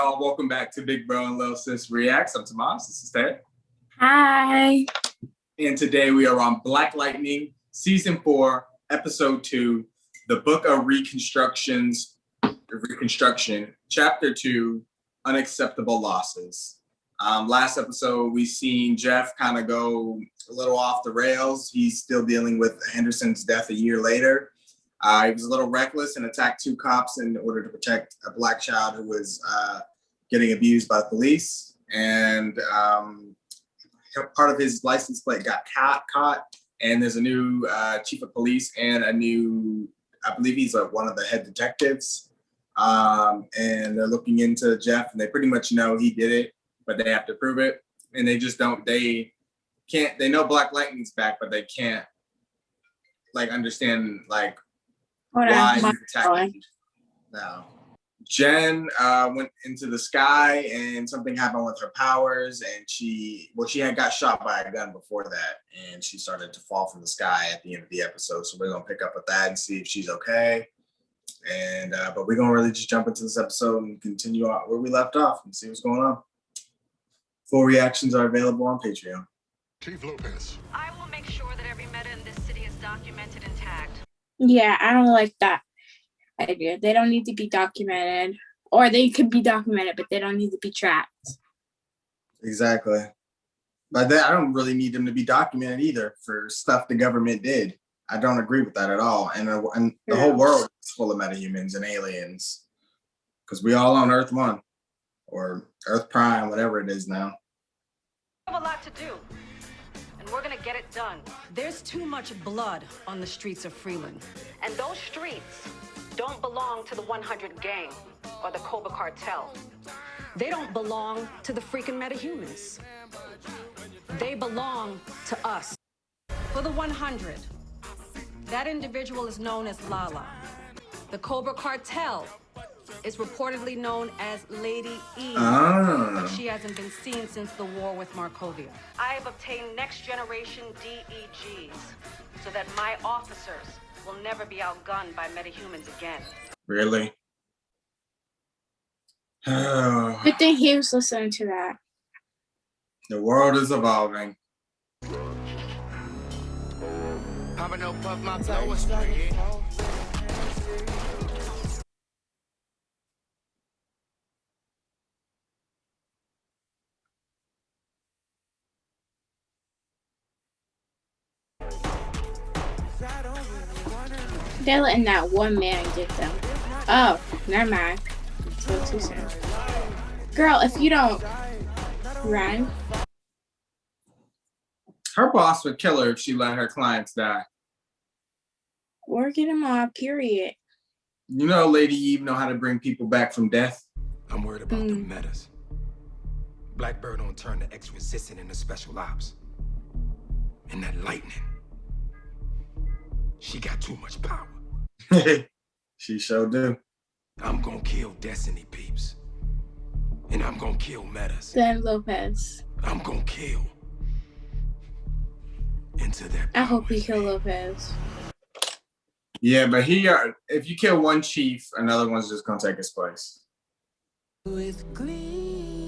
y'all. Welcome back to Big Bro and Little Sis Reacts. I'm Tobias. This is Ted. Hi. And today we are on Black Lightning, Season 4, Episode 2, The Book of Reconstruction, Chapter 2, Unacceptable Losses. Last episode, we seen Jeff kind of go a little off the rails. He's still dealing with Henderson's death a year later. He was a little reckless and attacked 2 cops in order to protect a black child who was getting abused by the police. And part of his license plate got caught. And there's a new chief of police and a new, I believe he's one of the head detectives. And they're looking into Jeff, and they pretty much know he did it, but they have to prove it. And they just don't, they know Black Lightning's back, but they can't understand why he's attacking. No. Jen went into the sky and something happened with her powers, and she had got shot by a gun before that, and she started to fall from the sky at the end of the episode. So we're gonna pick up with that and see if she's okay. And but we're gonna really just jump into this episode and continue on where we left off and see what's going on. Full reactions are available on Patreon. Chief Lopez. I will make sure that every meta in this city is documented and tagged. Yeah, I don't like that idea. They don't need to be documented, or they could be documented, but they don't need to be tracked. Exactly. But I don't really need them to be documented either for stuff the government did. I don't agree with that at all. And the whole world is full of metahumans and aliens, because we all on Earth 1 or Earth Prime, whatever it is now. We have a lot to do, and we're gonna get it done. There's too much blood on the streets of Freeland, and those streets don't belong to the 100 gang or the Cobra cartel. They don't belong to the freaking metahumans. They belong to us. For the 100, that individual is known as Lala. The Cobra cartel is reportedly known as Lady E, but she hasn't been seen since the war with Markovia. I have obtained next generation DEGs so that my officers will never be outgunned by metahumans again. Really? Good thing he was listening to that. The world is evolving. They're letting that one man get them. Oh, never mind. It's a little too soon. Girl, if you don't run. Her boss would kill her if she let her clients die. Or get them off, period. You know Lady Eve know how to bring people back from death. I'm worried about the metas. Blackbird on turn the X-resistant into special ops. And that lightning. She got too much power. She sure do. I'm gonna kill Destiny peeps. And I'm gonna kill metas. Then Lopez. I'm gonna kill into that. I hope you kill Lopez. Yeah, but if you kill one chief, another one's just gonna take his place. With green.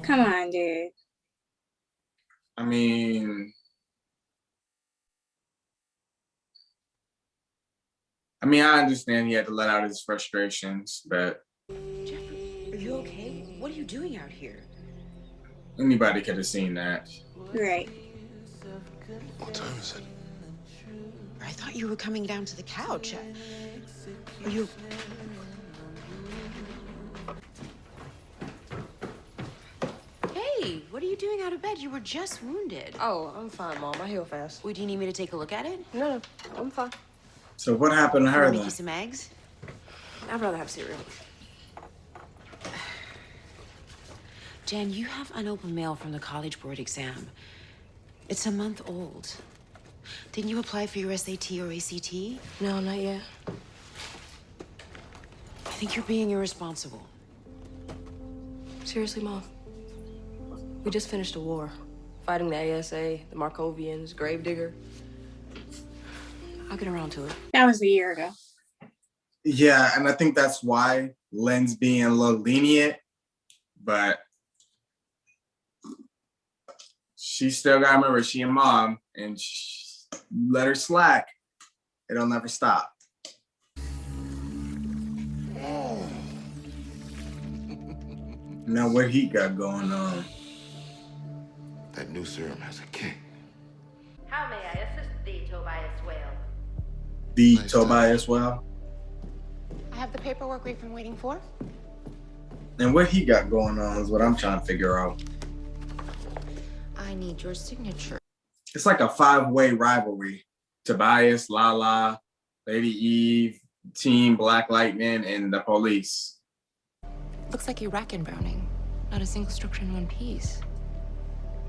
Come on, dude. I mean, I understand he had to let out his frustrations, but Jeffrey, are you okay? What are you doing out here? anybody could have seen that. Right. What time is it? I thought you were coming down to the couch. Are you... Hey, what are you doing out of bed? You were just wounded. Oh, I'm fine, Mom. I heal fast. Wait, do you need me to take a look at it? No, I'm fine. So what happened to her Make then? you some eggs? I'd rather have cereal. Jen, you have unopened mail from the college board exam. It's a month old. Didn't you apply for your SAT or ACT? No, not yet. I think you're being irresponsible. Seriously, Mom. We just finished a war. Fighting the ASA, the Markovians, Gravedigger. I'll get around to it. That was a year ago. Yeah, and I think that's why Lynn's being a little lenient, but she still got to remember she a mom, and let her slack. It'll never stop. Now what he got going on? That new serum has a kick. How may I assist thee, Tobias Whale? The Nice Tobias well. I have the paperwork we've been waiting for. And what he got going on is what I'm trying to figure out. I need your signature. It's like a 5-way rivalry. Tobias, Lala, Lady Eve, Team Black Lightning, and the police. Looks like Iraq and Browning. Not a single structure in one piece.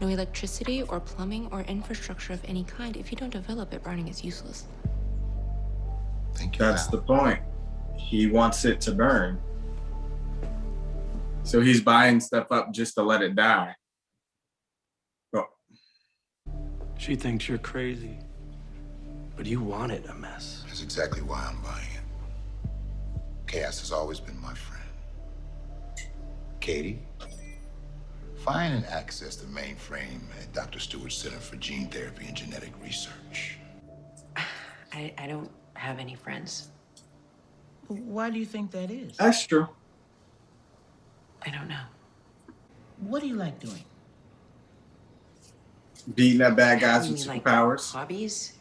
No electricity or plumbing or infrastructure of any kind. If you don't develop it, Browning is useless. Thank you. That's the point. He wants it to burn. So he's buying stuff up just to let it die. Oh. She thinks you're crazy, but you wanted a mess. That's exactly why I'm buying it. Chaos has always been my friend. Katie, find and access the mainframe at Dr. Stewart's Center for Gene Therapy and Genetic Research. I don't have any friends. Why do you think that is? That's true. I don't know. What do you like doing? Beating up bad guys You with mean, like, superpowers. hobbies?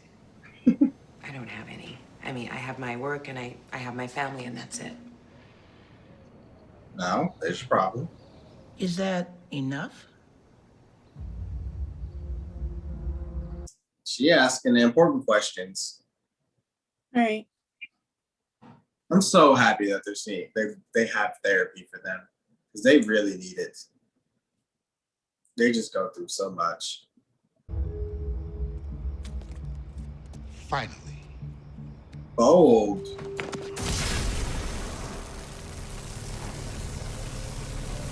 I don't have any. I mean, I have my work and I have my family and that's it. No, there's a problem. Is that enough? She asking the important questions. Right. I'm so happy that they're seeing they have therapy for them because they really need it. They just go through so much. Finally. Bold.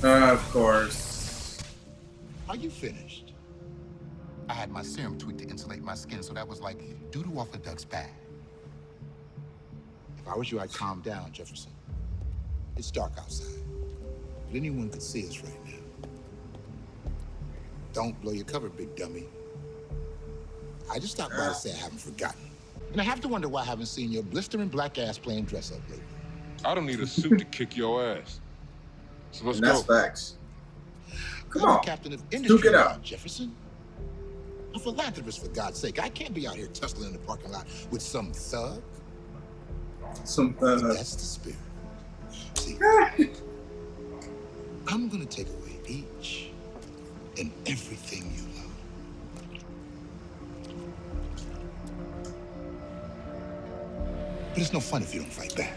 Of course. Are you finished? I had my serum tweaked to insulate my skin, so that was like doo-doo off a duck's back. If I was you, I'd calm down, Jefferson. It's dark outside, but anyone could see us right now. Don't blow your cover, big dummy. I just stopped by to say I haven't forgotten. And I have to wonder why I haven't seen your blistering black ass playing dress up lately. I don't need a suit to kick your ass. So let's And that's go. facts. Come I'm on. the captain of Duke industry it up. now, Jefferson. I'm a philanthropist, for God's sake. I can't be out here tussling in the parking lot with some thug. But that's the spirit. See, I'm gonna take away each and everything you love. But it's no fun if you don't fight back.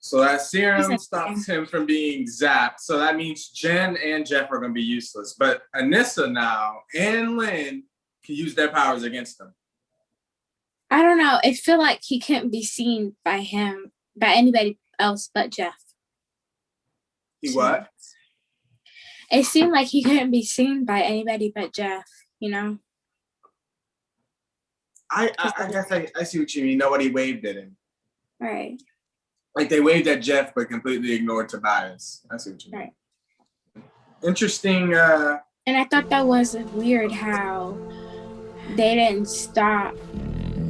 So that serum stops him from being zapped. So that means Jen and Jeff are going to be useless. But Anissa now and Lynn can use their powers against them. I don't know. It feel like he couldn't be seen by anybody else but Jeff. He what? It seemed like he couldn't be seen by anybody but Jeff, you know? I guess I see what you mean. Nobody waved at him. Right. Like they waved at Jeff, but completely ignored Tobias. I see what you mean. Right. Interesting. And I thought that was weird how they didn't stop,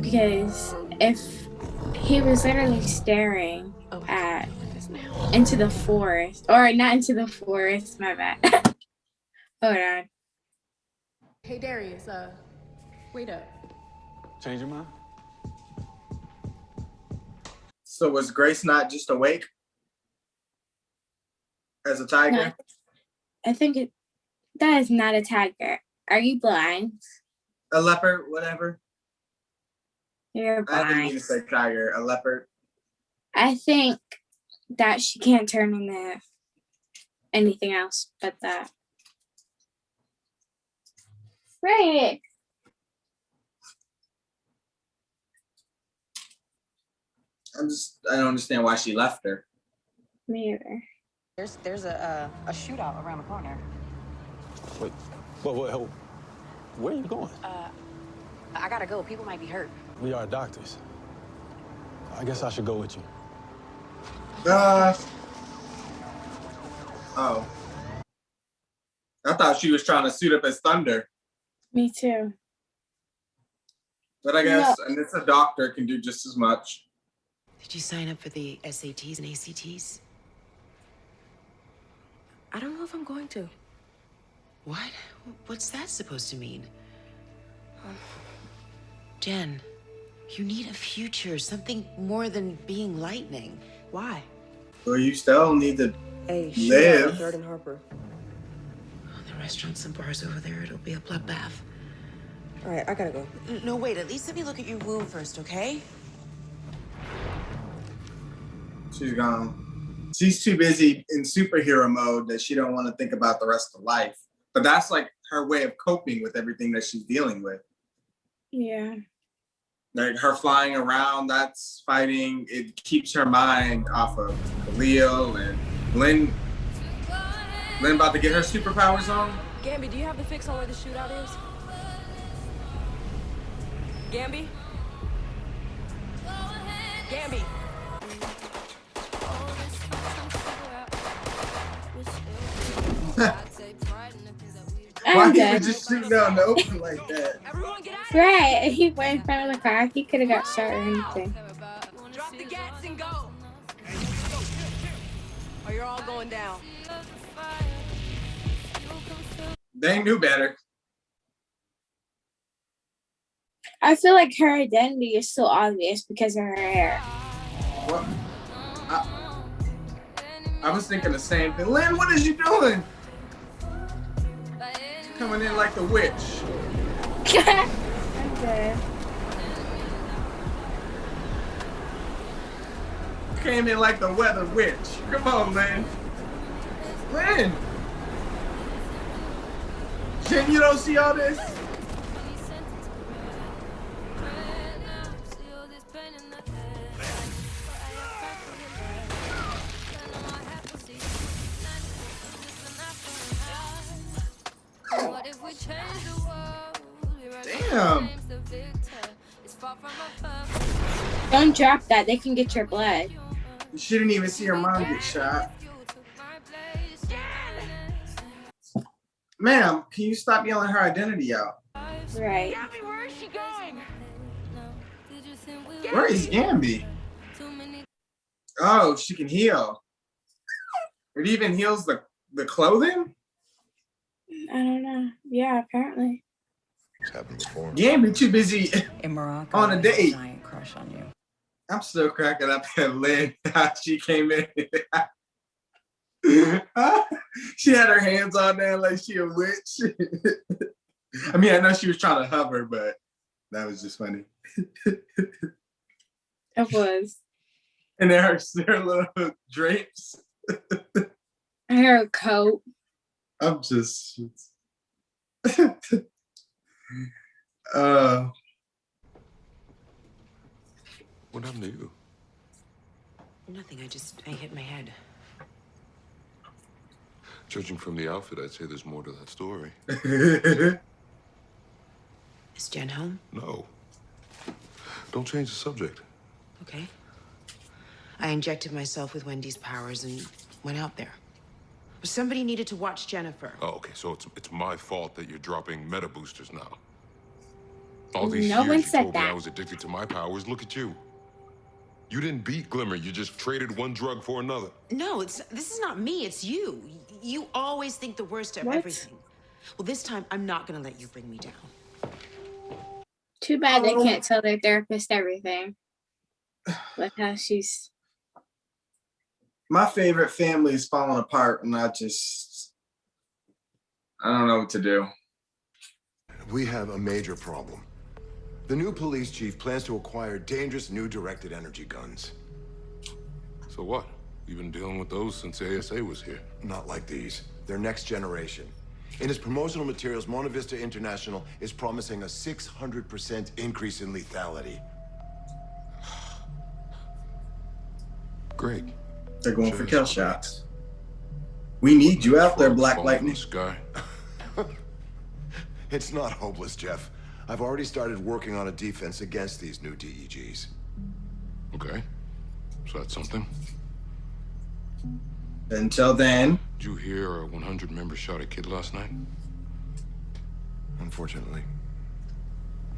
because if he was literally staring at into the forest, or not into the forest, my bad. Hold on. Hey, Darius, wait up. Change your mind? So was Grace not just awake as a tiger? No, I think that is not a tiger. Are you blind? A leopard, whatever. You're I didn't mean to blind. say tiger, a leopard. I think that she can't turn into anything else but that. Right. I don't understand why she left her. Me either. There's a shootout around the corner. Wait, where are you going? I gotta go. People might be hurt. We are doctors. I guess I should go with you. Oh. I thought she was trying to suit up as Thunder. Me too. But I guess Anissa doctor can do just as much. Did you sign up for the SATs and ACTs? I don't know if I'm going to. What? What's that supposed to mean? Jen, you need a future, something more than being lightning. Why? Well, you still need to Hey, live. Third and Harper. The restaurants and bars over there, it'll be a bloodbath. All right, I gotta go. No, wait, at least let me look at your wound first, okay? She's gone. She's too busy in superhero mode that she don't want to think about the rest of life. But that's like her way of coping with everything that she's dealing with. Yeah. Like her flying around, that's fighting. It keeps her mind off of Khalil and Lynn. Lynn about to get her superpowers on. Gamby, do you have the fix on where the shootout is? Gamby? Gamby! Why did you just shoot down the open like that? Right. He went in front of the car. He could have got shot or anything. Drop the gats and go! Or you're all going down. They knew better. I feel like her identity is so obvious because of her hair. What? I was thinking the same thing. Lynn, what is you doing? Coming in like the witch. I'm dead. Came in like the weather witch. Come on, Lynn. Lynn! Jen, you don't see all this? Damn. Don't drop that. They can get your blood. She didn't even see her mom get shot. Ma'am, can you stop yelling her identity out? Right. Where is she going? Where is Gamby? Oh, she can heal. It even heals the clothing? I don't know. Yeah, apparently. It's happened before. Gamby too busy In Morocco, on a date. giant crush on you. I'm still cracking up at Lynn. She came in. She had her hands on there like she a witch. I mean, I know she was trying to hover, but that was just funny. It was. And then her little drapes. Her coat. I'm just. What happened to you? Nothing, I hit my head. Judging from the outfit, I'd say there's more to that story. Is Jen home? No. Don't change the subject. Okay. I injected myself with Wendy's powers and went out there. But somebody needed to watch Jennifer. Oh, okay, so it's my fault that you're dropping meta boosters now. All these No years one you said told me I that. was addicted to my powers. Look at you. You didn't beat Glimmer. You just traded one drug for another. No, this is not me, it's you. You always think the worst of What? everything. Well, this time, I'm not gonna let you bring me down. Too bad they can't tell their therapist everything. Like how she's. My favorite family is falling apart, and I don't know what to do. We have a major problem. The new police chief plans to acquire dangerous new directed energy guns. So what? You've been dealing with those since ASA was here. Not like these. They're next generation. In his promotional materials, Mona Vista International is promising a 600% increase in lethality. Great. They're going for kill shots. We need you out there, Black Lightning. Sky. It's not hopeless, Jeff. I've already started working on a defense against these new DEGs. Okay. So that's something. Until then. Did you hear a 100 member shot a kid last night? Unfortunately.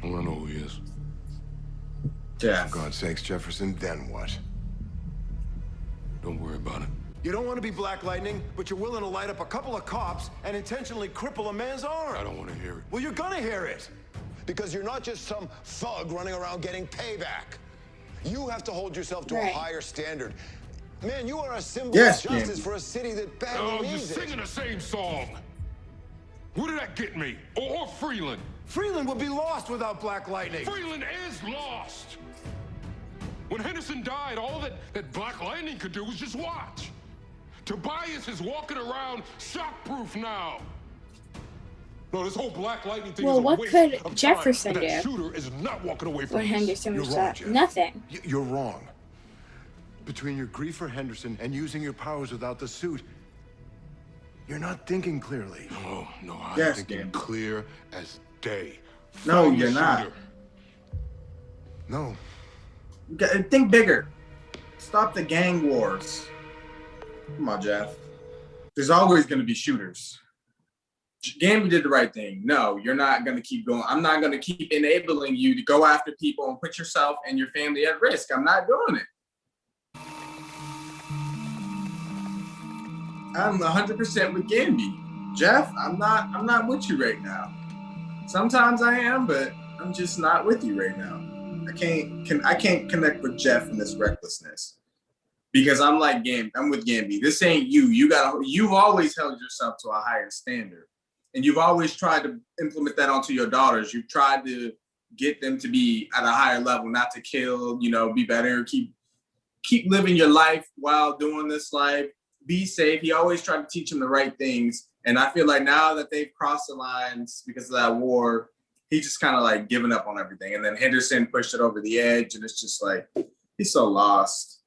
I want to know who he is. Jeff. For God's sakes, Jefferson, then what? Don't worry about it. You don't want to be Black Lightning, but you're willing to light up a couple of cops and intentionally cripple a man's arm. I don't want to hear it. Well, you're gonna hear it. Because you're not just some thug running around getting payback. You have to hold yourself to a higher standard. Man, you are a symbol of justice for a city that badly needs it. You're singing the same song. What did that get me? Or Freeland? Freeland would be lost without Black Lightning. Freeland is lost. When Henderson died, all that Black Lightning could do was just watch. Tobias is walking around shockproof now. No, this whole Black Lightning thing is a what waste could of Jefferson time. That do shooter is not walking away from when Henderson was shot? Jeff. Nothing. You're wrong. Between your grief for Henderson and using your powers without the suit, you're not thinking clearly. No, I'm thinking clear as day. No, Find the you're not. shooter. No. Think bigger. Stop the gang wars. Come on, Jeff. There's always going to be shooters. Gamby did the right thing. No, you're not going to keep going. I'm not going to keep enabling you to go after people and put yourself and your family at risk. I'm not doing it. I'm 100% with Gamby. Jeff, I'm not with you right now. Sometimes I am, but I'm just not with you right now. I can't connect with Jeff in this recklessness. Because I'm like I'm with Gamby. This ain't you. You've always held yourself to a higher standard. And you've always tried to implement that onto your daughters. You've tried to get them to be at a higher level, not to kill, be better, keep living your life while doing this life. Be safe. He always tried to teach them the right things. And I feel like now that they've crossed the lines because of that war, he's just kind of like given up on everything. And then Henderson pushed it over the edge. And it's just like, he's so lost.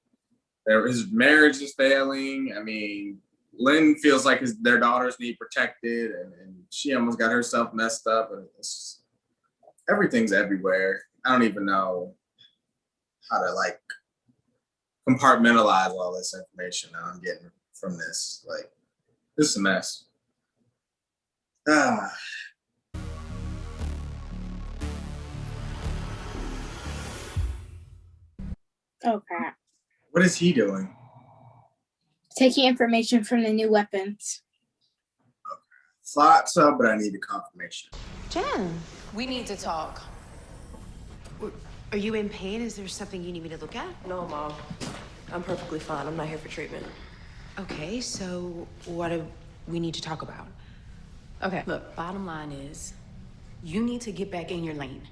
His marriage is failing. I mean, Lynn feels like their daughters need protected. And she almost got herself messed up. And everything's everywhere. I don't even know how to like compartmentalize all this information that I'm getting from this. Like, this is a mess. Oh crap. What is he doing? Taking information from the new weapons. Okay. Thought so, but I need a confirmation. Jen, We need to talk. are you in pain? Is there something you need me to look at? No, Mom. I'm perfectly fine. I'm not here for treatment. Okay, so what do we need to talk about? Okay, look, bottom line is, you need to get back in your lane.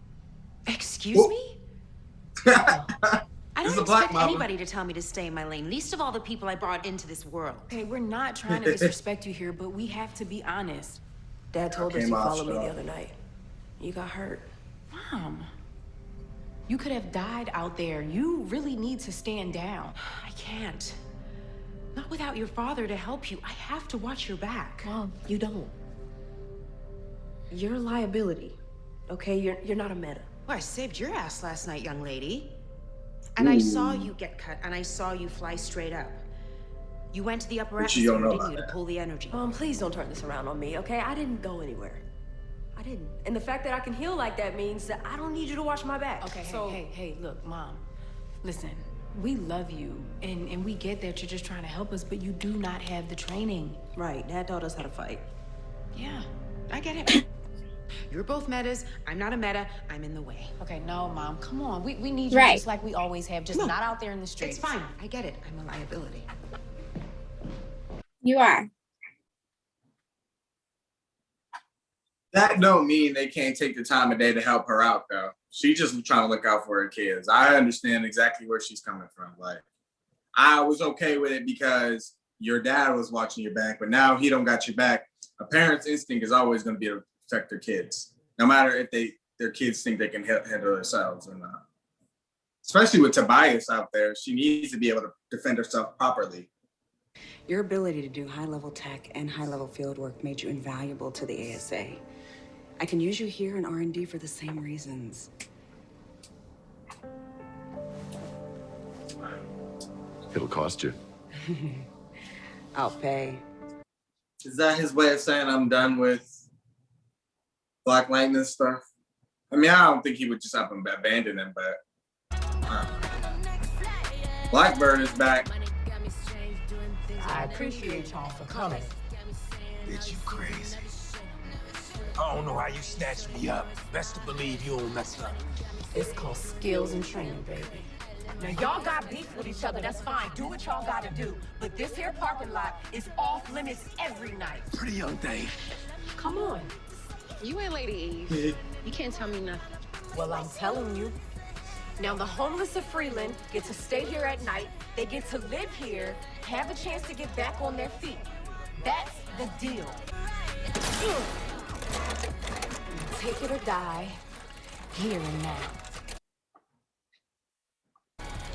Excuse me? I This is don't a black expect mama. anybody to tell me to stay in my lane, least of all the people I brought into this world. Okay, we're not trying to disrespect you here, but we have to be honest. Dad told us came you off followed me strong. the other night. You got hurt. Mom, you could have died out there. You really need to stand down. I can't. Not without your father to help you. I have to watch your back. Mom, you don't. You're a liability, okay? You're not a meta. Well, I saved your ass last night, young lady. And I saw you get cut, and I saw you fly straight up. You went to the upper But you don't atmosphere, know didn't about you, to that. pull the energy? Mom, please don't turn this around on me, okay? I didn't go anywhere. I didn't. And the fact that I can heal like that means that I don't need you to watch my back. Okay, hey, look, Mom. Listen, we love you, and we get that you're just trying to help us, but you do not have the training. Right, Dad taught us how to fight. Yeah, I get it. You're both metas. I'm not a meta. I'm in the way. Okay, no, Mom, come on. We need you Right. just like we always have, just No. not out there in the streets. It's fine. I get it. I'm a liability. You are. That don't mean they can't take the time of day to help her out, though. She just trying to look out for her kids. I understand exactly where she's coming from. Like, I was okay with it because your dad was watching your back, but now he don't got your back. A parent's instinct is always going to be to protect their kids, no matter if their kids think they can handle themselves or not. Especially with Tobias out there, she needs to be able to defend herself properly. Your ability to do high-level tech and high-level field work made you invaluable to the ASA. I can use you here in R&D for the same reasons. It'll cost you. I'll pay. Is that his way of saying I'm done with Black Lightning stuff? I mean, I don't think he would just have him abandon him, but Blackbird is back. I appreciate y'all for coming. Bitch, you crazy. I don't know how you snatched me up. Best to believe you don't mess up. It's called skills and training, baby. Now, y'all got beef with each other, that's fine. Do what y'all gotta do. But this here parking lot is off limits every night. Pretty young thing. Come on. You ain't Lady Eve. You can't tell me nothing. Well, I'm telling you. Now, the homeless of Freeland get to stay here at night. They get to live here, have a chance to get back on their feet. That's the deal. Take it or die, here and now.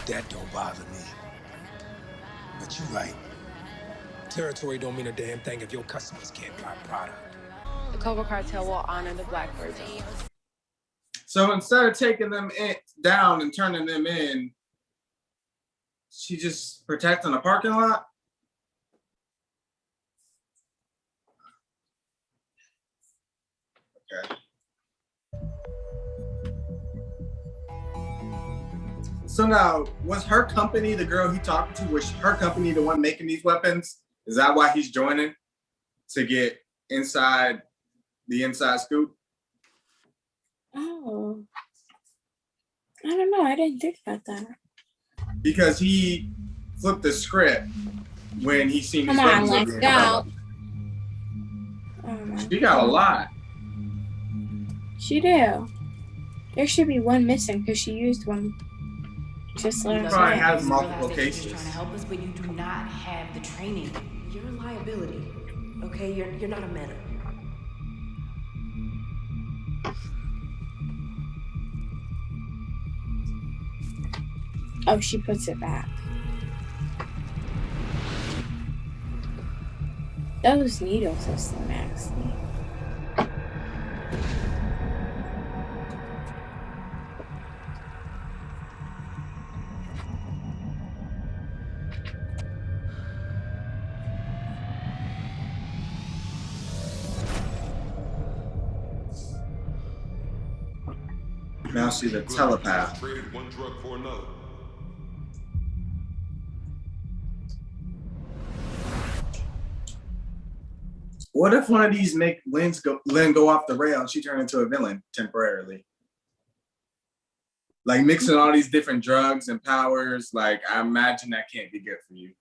That don't bother me. But you're right. Territory don't mean a damn thing if your customers can't buy product. The Cobra Cartel will honor the Blackbird Zone. So instead of taking them down and turning them in, she just protecting a parking lot? Okay. So now, was her company, the girl he talked to, was her company the one making these weapons? Is that why he's joining? To get inside the inside scoop? Oh. I don't know. I didn't think about that. Because he flipped the script when he seen his Come on, weapons. let's go. She got a lot. She do. There should be one missing because she used one just last Probably night. has multiple You're cases. trying to help us, but you do not have the training. You're a liability, okay? You're not a meta. Oh, she puts it back. Those needles are so nasty. Now she's a telepath. Traded one drug for another. What if one of these make Lynn go off the rail and she turn into a villain temporarily? Like mixing all these different drugs and powers, like I imagine that can't be good for you.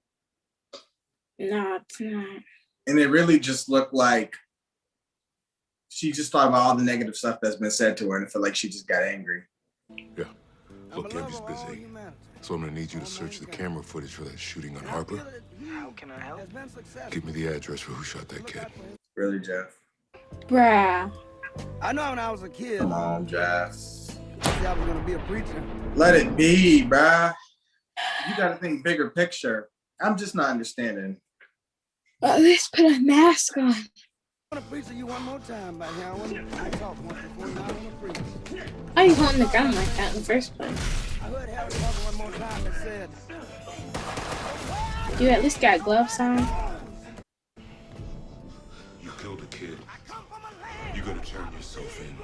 No, it's not. And it really just looked like she just thought about all the negative stuff that's been said to her and I feel like she just got angry. Yeah. Look, Gabby's busy. So I'm gonna need you to search the camera footage for that shooting on Harper. How can I help? Give me the address for who shot that kid. Really, Jeff? Bruh. I know when I was a kid. Come on, Jeff. I said I was gonna be a preacher. Let it be, bruh. You gotta think bigger picture. I'm just not understanding. Let's put a mask on. I want to preach to you one more time, but here I talked once before, now I want to preach. Why are you holding the gun like that in the first place? I heard Harry talk one more time and said, You at least got gloves on? You killed a kid. You gotta turn yourself in.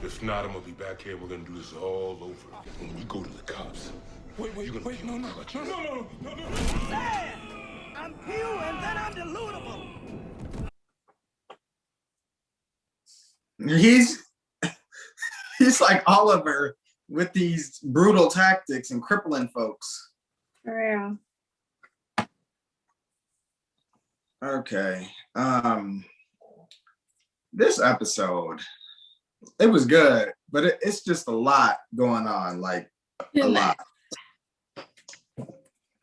If not, I'm gonna be back here and we're gonna do this all over. When we go to the cops. Wait, no. I'm pure and then I'm delusional. He's like Oliver with these brutal tactics and crippling folks. For real. Okay. This episode, it was good, but it's just a lot going on, like a lot.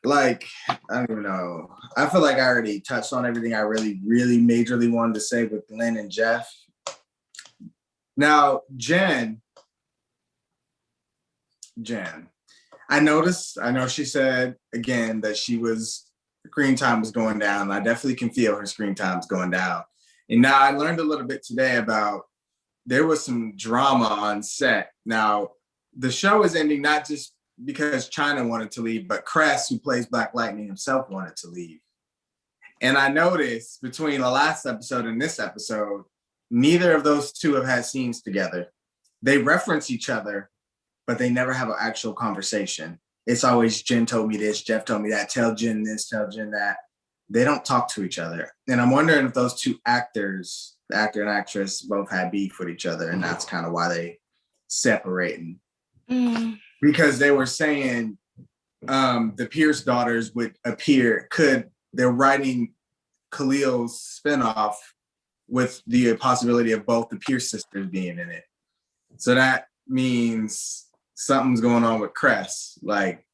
Like, I don't even know. I feel like I already touched on everything I really majorly wanted to say with Lynn and Jeff. Now, Jen, I know she said again that screen time was going down. I definitely can feel her screen time's going down. And now I learned a little bit today about there was some drama on set. Now, the show is ending not just because China wanted to leave, but Cress, who plays Black Lightning himself, wanted to leave. And I noticed between the last episode and this episode, neither of those two have had scenes together. They reference each other, but they never have an actual conversation. It's always Jen told me this, Jeff told me that, tell Jen this, tell Jen that. They don't talk to each other. And I'm wondering if those two actors, the actor and actress, both had beef with each other, and that's kind of why they separating. Because they were saying the Pierce daughters would appear, they're writing Khalil's spinoff with the possibility of both the Pierce sisters being in it. So that means something's going on with Cress. Like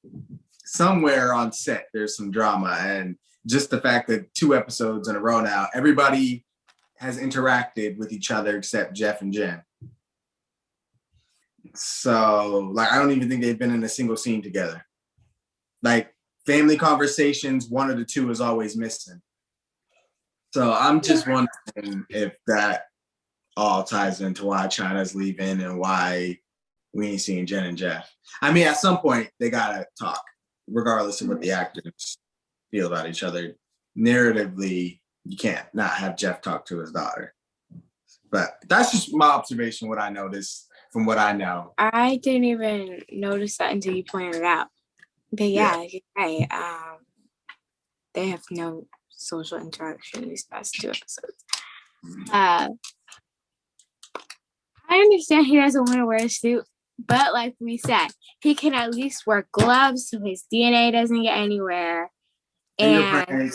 somewhere on set, there's some drama. And just the fact that 2 episodes in a row now, everybody has interacted with each other except Jeff and Jen. So like, I don't even think they've been in a single scene together. Like family conversations, one of the two is always missing. So I'm just wondering if that all ties into why China's leaving and why we ain't seeing Jen and Jeff. I mean, at some point they gotta talk, regardless of what the actors feel about each other. Narratively, you can't not have Jeff talk to his daughter. But that's just my observation, what I noticed from what I know. I didn't even notice that until you pointed it out. But yeah, you're right. They have no social interaction these past 2 episodes. I understand he doesn't want to wear a suit, but like we said, he can at least wear gloves so his DNA doesn't get anywhere. And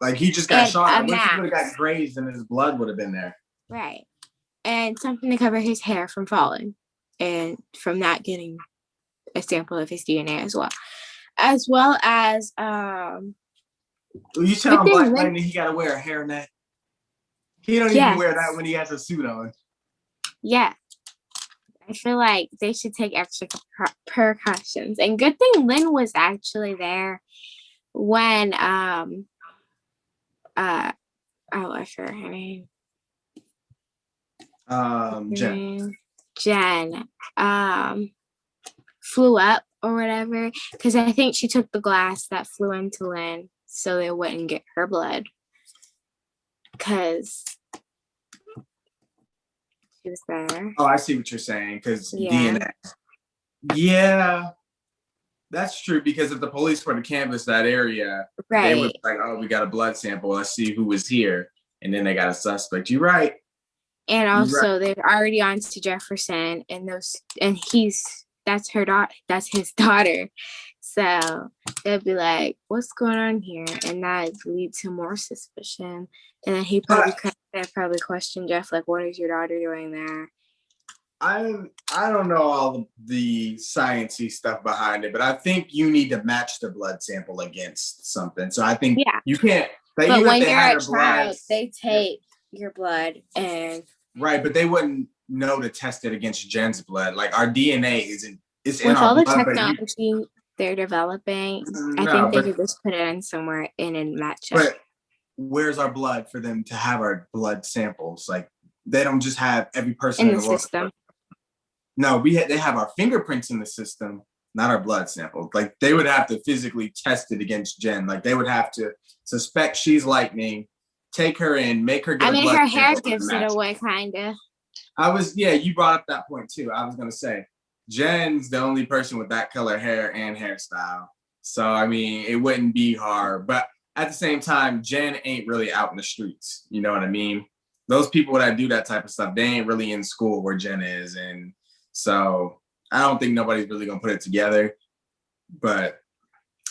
like he just got shot. I wish he would have got grazed and his blood would have been there. Right. And something to cover his hair from falling and from not getting a sample of his DNA as well. As well as you tell Black Lightning he gotta wear a hairnet. He don't even wear that when he has a suit on. Yeah. I feel like they should take extra precautions. And good thing Lynn was actually there when I forgot her name. Jen flew up or whatever, because I think she took the glass that flew into Lynn so they wouldn't get her blood, because she was there. Oh, I see what you're saying, because DNA. Yeah, that's true, because if the police were to canvass that area, they would be like, oh, we got a blood sample, let's see who was here, and then they got a suspect. You're right. And also they're already on to Jefferson, and that's her daughter, that's his daughter. So they'll be like, what's going on here? And that leads to more suspicion. And then he probably question Jeff, like, what is your daughter doing there? I don't know all the sciencey stuff behind it, but I think you need to match the blood sample against something. So I think you can't. But when you're a child, they take your blood and but they wouldn't know to test it against Jen's blood. Like our DNA isn't. It's in with our all the blood, technology they're developing. I think they could just put it in somewhere in and match it. But where's our blood for them to have our blood samples? Like they don't just have every person in the world. System. No, they have our fingerprints in the system, not our blood sample. Like they would have to physically test it against Jen. Like they would have to suspect she's Lightning, take her in, make her get a blood her sample. hair gives it away, kind of. You brought up that point too. I was going to say, Jen's the only person with that color hair and hairstyle. So, I mean, it wouldn't be hard. But at the same time, Jen ain't really out in the streets. You know what I mean? Those people that do that type of stuff, they ain't really in school where Jen is. And so I don't think nobody's really going to put it together. But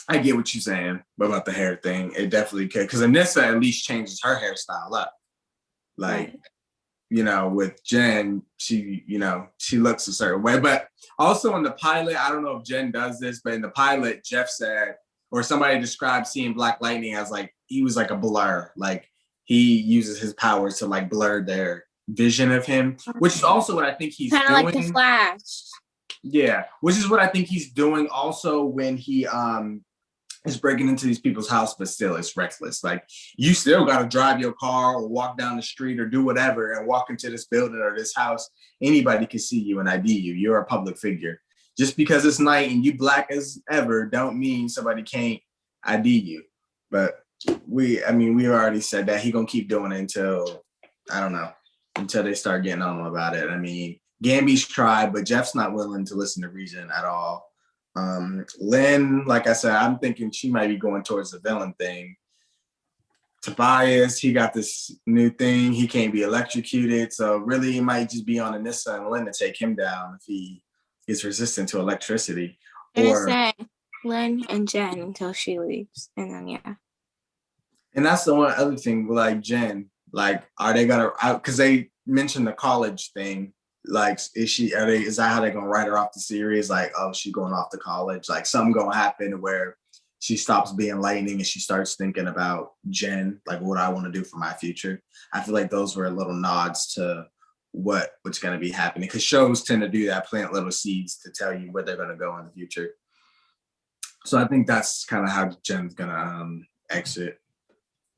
I get what you're saying about the hair thing. It definitely could. Because Anissa at least changes her hairstyle up. Like, with Jen, she looks a certain way. But also in the pilot, I don't know if Jen does this, but in the pilot, Jeff said, or somebody described seeing Black Lightning as like, he was like a blur. Like he uses his powers to like blur their vision of him, which is also what I think he's doing. Kind of like the Flash. Yeah, which is what I think he's doing also when he it's breaking into these people's house, but still it's reckless. Like you still got to drive your car or walk down the street or do whatever and walk into this building or this house. Anybody can see you and ID you. You're a public figure. Just because it's night and you black as ever don't mean somebody can't ID you. But we already said that he gonna keep doing it until, I don't know, until they start getting on him about it. I mean, Gamby's tried, but Jeff's not willing to listen to reason at all. Lynn, like I said, I'm thinking she might be going towards the villain thing. Tobias, he got this new thing. He can't be electrocuted. So really, it might just be on Anissa and Lynn to take him down if he is resistant to electricity. Anissa, Lynn, and Jen until she leaves. And then, yeah. And that's the one other thing, like Jen, like, are they gonna, because they mentioned the college thing. Like, is that how they're gonna write her off the series? Like, oh, she's going off to college. Like, something gonna happen where she stops being Lightning and she starts thinking about Jen, like what I want to do for my future. I feel like those were little nods to what's gonna be happening, because shows tend to do that, plant little seeds to tell you where they're gonna go in the future. So I think that's kind of how Jen's gonna exit.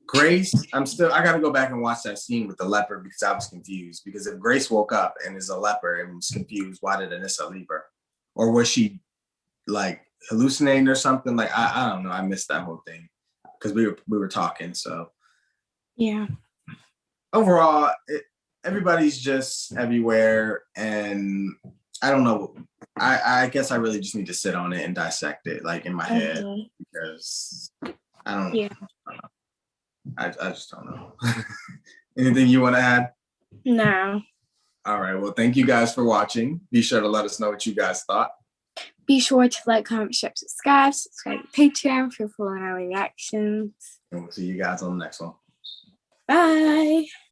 Grace, I gotta go back and watch that scene with the leopard because I was confused. Because if Grace woke up and is a leopard and was confused, why did Anissa leave her? Or was she like hallucinating or something? Like, I don't know. I missed that whole thing because we were talking. So yeah. Overall, everybody's just everywhere, and I don't know. I guess I really just need to sit on it and dissect it, like in my head, because I don't. Yeah. I just don't know. Anything you want to add? No. All right. Well, thank you guys for watching. Be sure to let us know what you guys thought. Be sure to like, comment, share, subscribe to Patreon for full on our reactions. And we'll see you guys on the next one. Bye.